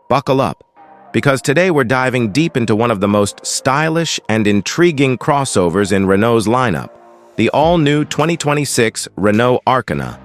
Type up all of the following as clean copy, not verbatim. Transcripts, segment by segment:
Buckle up, because today we're diving deep into one of the most stylish and intriguing crossovers in Renault's lineup, the all-new 2026 Renault Arkana.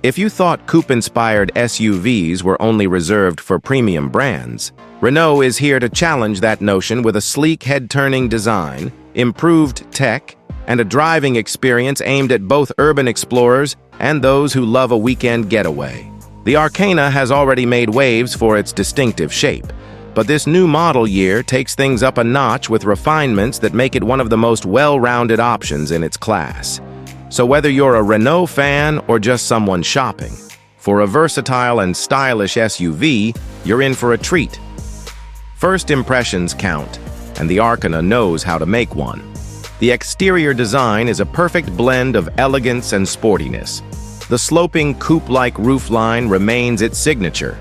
If you thought coupe-inspired SUVs were only reserved for premium brands, Renault is here to challenge that notion with a sleek head-turning design, improved tech, and a driving experience aimed at both urban explorers and those who love a weekend getaway. The Arkana has already made waves for its distinctive shape, but this new model year takes things up a notch with refinements that make it one of the most well-rounded options in its class. So whether you're a Renault fan or just someone shopping, for a versatile and stylish SUV, you're in for a treat. First impressions count, and the Arkana knows how to make one. The exterior design is a perfect blend of elegance and sportiness. The sloping coupe-like roofline remains its signature,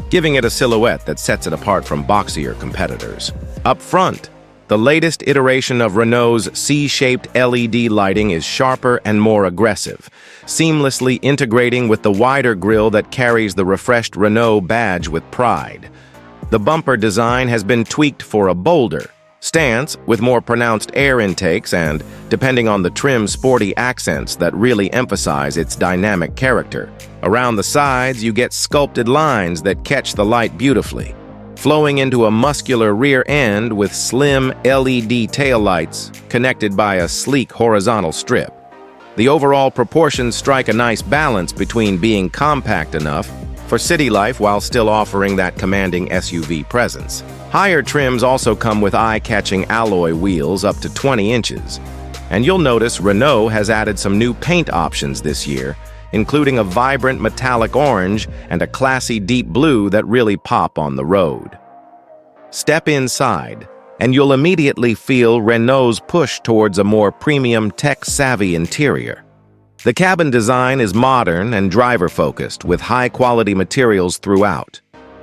giving it a silhouette that sets it apart from boxier competitors. Up front, the latest iteration of Renault's C-shaped LED lighting is sharper and more aggressive, seamlessly integrating with the wider grille that carries the refreshed Renault badge with pride. The bumper design has been tweaked for a bolder stance with more pronounced air intakes and, depending on the trim, sporty accents that really emphasize its dynamic character. Around the sides, you get sculpted lines that catch the light beautifully, flowing into a muscular rear end with slim LED taillights connected by a sleek horizontal strip. The overall proportions strike a nice balance between being compact enough for city life while still offering that commanding SUV presence. Higher trims also come with eye-catching alloy wheels up to 20 inches. And you'll notice Renault has added some new paint options this year, including a vibrant metallic orange and a classy deep blue that really pop on the road. Step inside, and you'll immediately feel Renault's push towards a more premium tech-savvy interior. The cabin design is modern and driver-focused, with high-quality materials throughout.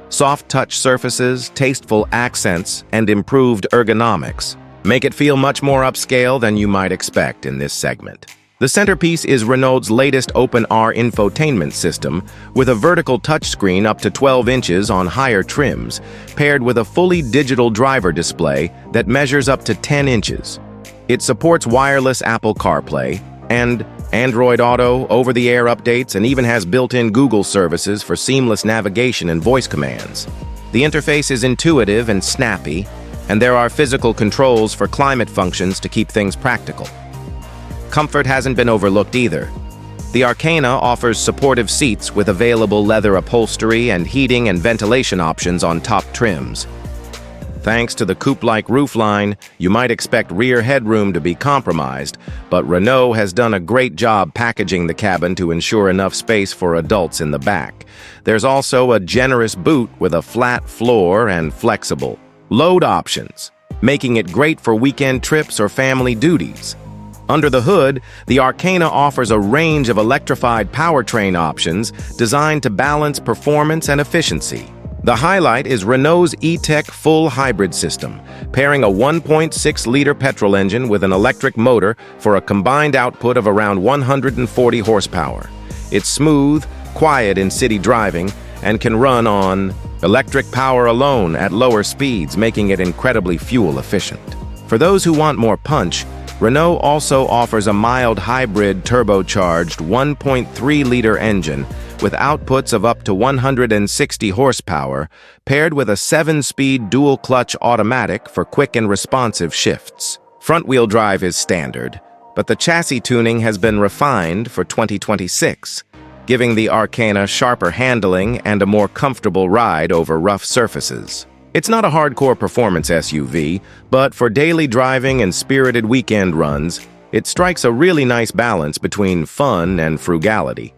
Soft-touch surfaces, tasteful accents, and improved ergonomics make it feel much more upscale than you might expect in this segment. The centerpiece is Renault's latest OpenR infotainment system, with a vertical touchscreen up to 12 inches on higher trims, paired with a fully digital driver display that measures up to 10 inches. It supports wireless Apple CarPlay and Android Auto, over-the-air updates, and even has built-in Google services for seamless navigation and voice commands. The interface is intuitive and snappy, and there are physical controls for climate functions to keep things practical. Comfort hasn't been overlooked either. The Arkana offers supportive seats with available leather upholstery and heating and ventilation options on top trims. Thanks to the coupe-like roofline, you might expect rear headroom to be compromised, but Renault has done a great job packaging the cabin to ensure enough space for adults in the back. There's also a generous boot with a flat floor and flexible load options, making it great for weekend trips or family duties. Under the hood, the Arkana offers a range of electrified powertrain options designed to balance performance and efficiency. The highlight is Renault's E-Tech full hybrid system, pairing a 1.6-liter petrol engine with an electric motor for a combined output of around 140 horsepower. It's smooth, quiet in city driving, and can run on electric power alone at lower speeds, making it incredibly fuel efficient. For those who want more punch, Renault also offers a mild hybrid turbocharged 1.3-liter engine with outputs of up to 160 horsepower, paired with a 7-speed dual-clutch automatic for quick and responsive shifts. Front-wheel drive is standard, but the chassis tuning has been refined for 2026, giving the Arkana sharper handling and a more comfortable ride over rough surfaces. It's not a hardcore performance SUV, but for daily driving and spirited weekend runs, it strikes a really nice balance between fun and frugality.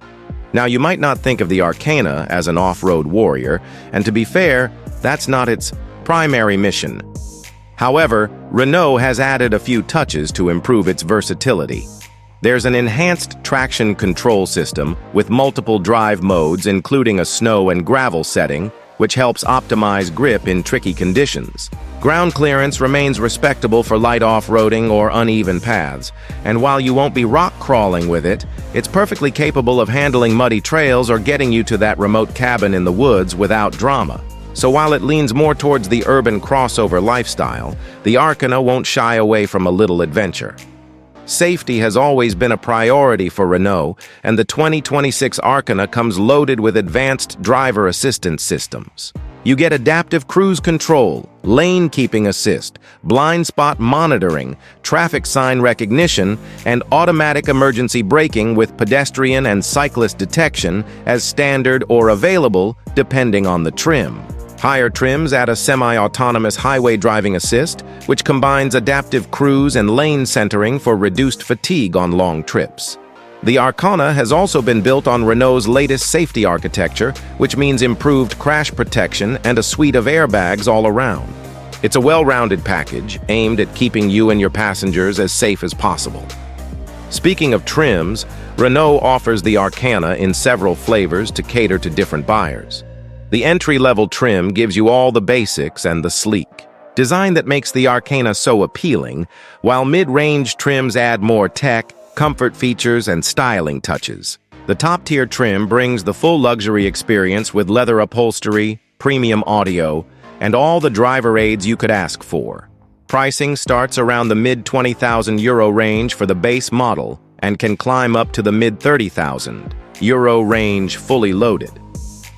Now, you might not think of the Arkana as an off-road warrior, and to be fair, that's not its primary mission. However, Renault has added a few touches to improve its versatility. There's an enhanced traction control system with multiple drive modes, including a snow and gravel setting, which helps optimize grip in tricky conditions. Ground clearance remains respectable for light off-roading or uneven paths, and while you won't be rock crawling with it, it's perfectly capable of handling muddy trails or getting you to that remote cabin in the woods without drama. So while it leans more towards the urban crossover lifestyle, the Arkana won't shy away from a little adventure. Safety has always been a priority for Renault, and the 2026 Arkana comes loaded with advanced driver assistance systems. You get adaptive cruise control, lane keeping assist, blind spot monitoring, traffic sign recognition, and automatic emergency braking with pedestrian and cyclist detection as standard or available depending on the trim. Higher trims add a semi-autonomous highway driving assist, which combines adaptive cruise and lane centering for reduced fatigue on long trips. The Arkana has also been built on Renault's latest safety architecture, which means improved crash protection and a suite of airbags all around. It's a well-rounded package, aimed at keeping you and your passengers as safe as possible. Speaking of trims, Renault offers the Arkana in several flavors to cater to different buyers. The entry-level trim gives you all the basics and the sleek design that makes the Arkana so appealing, while mid-range trims add more tech, comfort features, and styling touches. The top-tier trim brings the full luxury experience with leather upholstery, premium audio, and all the driver aids you could ask for. Pricing starts around the mid-€20,000 range for the base model and can climb up to the mid-€30,000 range fully loaded.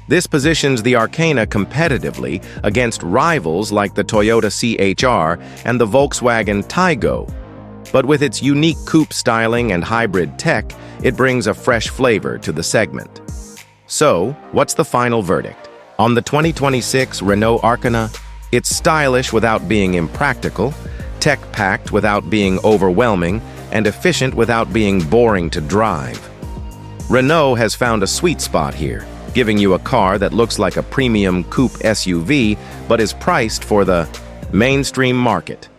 This positions the Arkana competitively against rivals like the Toyota CHR and the Volkswagen Taygo. But with its unique coupe styling and hybrid tech, it brings a fresh flavor to the segment. So, what's the final verdict? On the 2026 Renault Arkana, it's stylish without being impractical, tech-packed without being overwhelming, and efficient without being boring to drive. Renault has found a sweet spot here, giving you a car that looks like a premium coupe SUV, but is priced for the mainstream market.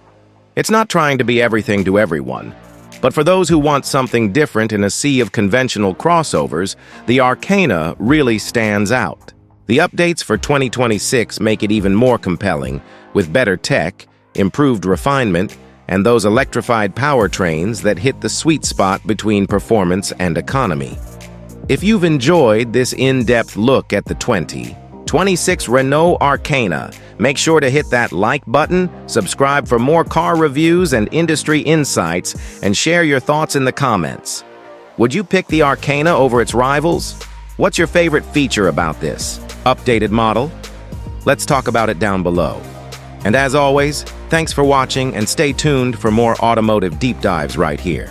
It's not trying to be everything to everyone, but for those who want something different in a sea of conventional crossovers, the Arkana really stands out. The updates for 2026 make it even more compelling, with better tech, improved refinement, and those electrified powertrains that hit the sweet spot between performance and economy. If you've enjoyed this in-depth look at the 2026 Renault Arkana, make sure to hit that like button, subscribe for more car reviews and industry insights, and share your thoughts in the comments. Would you pick the Arkana over its rivals? What's your favorite feature about this updated model? Let's talk about it down below. And as always, thanks for watching and stay tuned for more automotive deep dives right here.